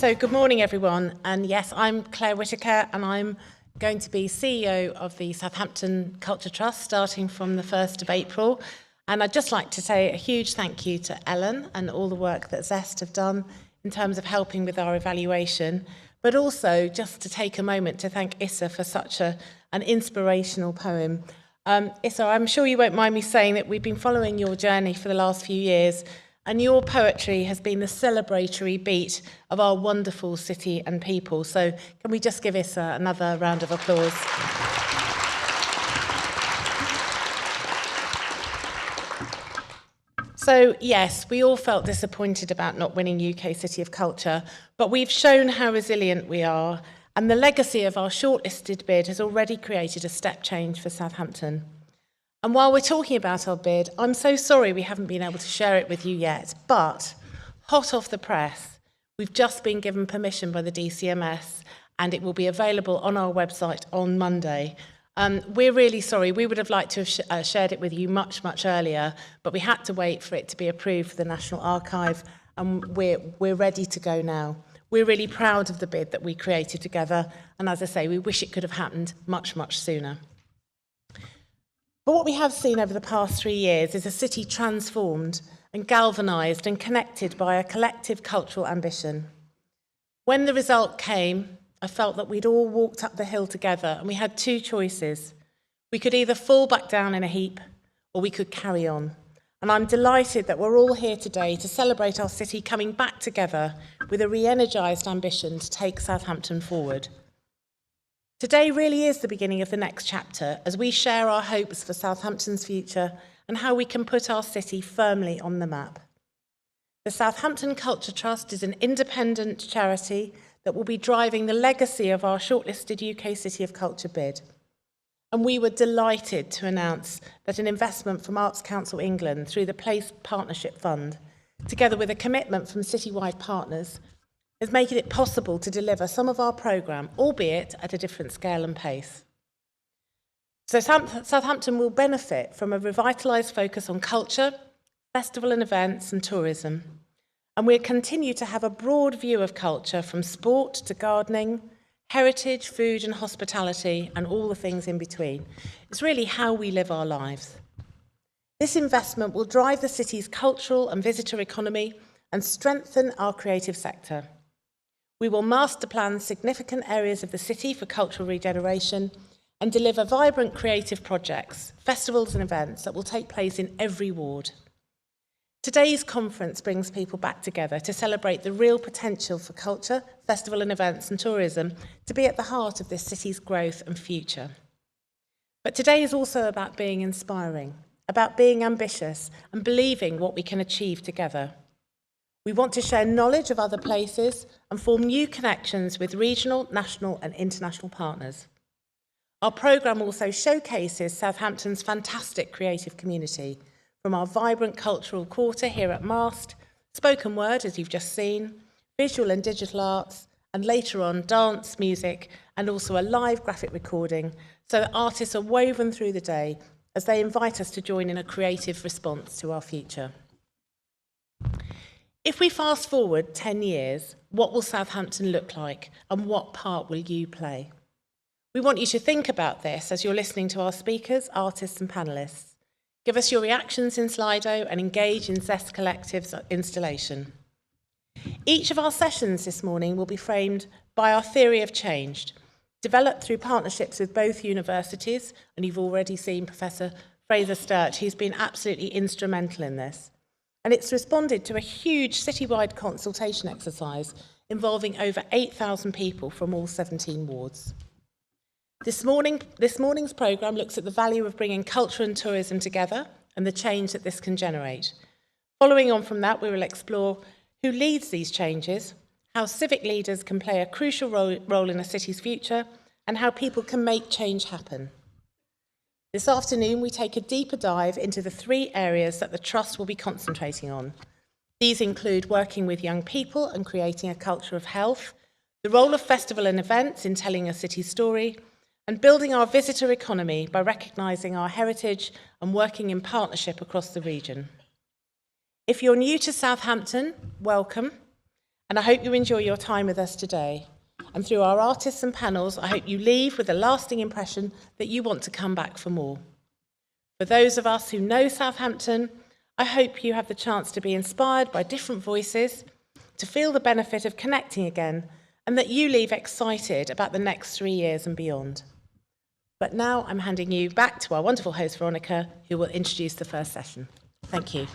So good morning, everyone. And yes, I'm Claire Whitaker, and I'm going to be CEO of the Southampton Culture Trust starting from the 1st of April. And I'd just like to say a huge thank you to Ellen and all the work that Zest have done in terms of helping with our evaluation, but also just to take a moment to thank Issa for such an inspirational poem. Issa, I'm sure you won't mind me saying that we've been following your journey for the last few years, and your poetry has been the celebratory beat of our wonderful city and people. So can we just give Issa another round of applause? So yes, we all felt disappointed about not winning UK City of Culture, but we've shown how resilient we are, and the legacy of our shortlisted bid has already created a step change for Southampton. And while we're talking about our bid, I'm so sorry we haven't been able to share it with you yet, but hot off the press, we've just been given permission by the DCMS, and it will be available on our website on Monday. We're really sorry. We would have liked to have shared it with you much, much earlier, but we had to wait for it to be approved for the National Archive, and we're ready to go now. We're really proud of the bid that we created together, and as I say, we wish it could have happened much, much sooner. But what we have seen over the past 3 years is a city transformed and galvanised and connected by a collective cultural ambition. When the result came, I felt that we'd all walked up the hill together, and we had two choices. We could either fall back down in a heap, or we could carry on. And I'm delighted that we're all here today to celebrate our city coming back together with a re-energised ambition to take Southampton forward. Today really is the beginning of the next chapter as we share our hopes for Southampton's future and how we can put our city firmly on the map. The Southampton Culture Trust is an independent charity that will be driving the legacy of our shortlisted UK City of Culture bid. And we were delighted to announce that an investment from Arts Council England through the Place Partnership Fund, together with a commitment from citywide partners, is making it possible to deliver some of our programme, albeit at a different scale and pace. So Southampton will benefit from a revitalised focus on culture, festival and events and tourism. And we'll continue to have a broad view of culture from sport to gardening, heritage, food and hospitality and all the things in between. It's really how we live our lives. This investment will drive the city's cultural and visitor economy and strengthen our creative sector. We will master plan significant areas of the city for cultural regeneration and deliver vibrant creative projects, festivals and events that will take place in every ward. Today's conference brings people back together to celebrate the real potential for culture, festival and events and tourism to be at the heart of this city's growth and future. But today is also about being inspiring, about being ambitious and believing what we can achieve together. We want to share knowledge of other places and form new connections with regional, national and international partners. Our programme also showcases Southampton's fantastic creative community, from our vibrant cultural quarter here at Mast, spoken word, as you've just seen, visual and digital arts, and later on dance, music, and also a live graphic recording, so that artists are woven through the day as they invite us to join in a creative response to our future. If we fast forward 10 years, what will Southampton look like and what part will you play? We want you to think about this as you're listening to our speakers, artists and panellists. Give us your reactions in Slido and engage in Zest Collective's installation. Each of our sessions this morning will be framed by our theory of change, developed through partnerships with both universities, and you've already seen Professor Fraser Sturt, who's been absolutely instrumental in this. And it's responded to a huge citywide consultation exercise involving over 8,000 people from all 17 wards. This morning's programme looks at the value of bringing culture and tourism together and the change that this can generate. Following on from that, we will explore who leads these changes, how civic leaders can play a crucial role in a city's future, and how people can make change happen. This afternoon, we take a deeper dive into the 3 areas that the Trust will be concentrating on. These include working with young people and creating a culture of health, the role of festival and events in telling a city's story, and building our visitor economy by recognising our heritage and working in partnership across the region. If you're new to Southampton, welcome. and I hope you enjoy your time with us today. And through our artists and panels, I hope you leave with a lasting impression that you want to come back for more. For those of us who know Southampton, I hope you have the chance to be inspired by different voices, to feel the benefit of connecting again, and that you leave excited about the next 3 years and beyond. But now I'm handing you back to our wonderful host, Veronica, who will introduce the first session. Thank you.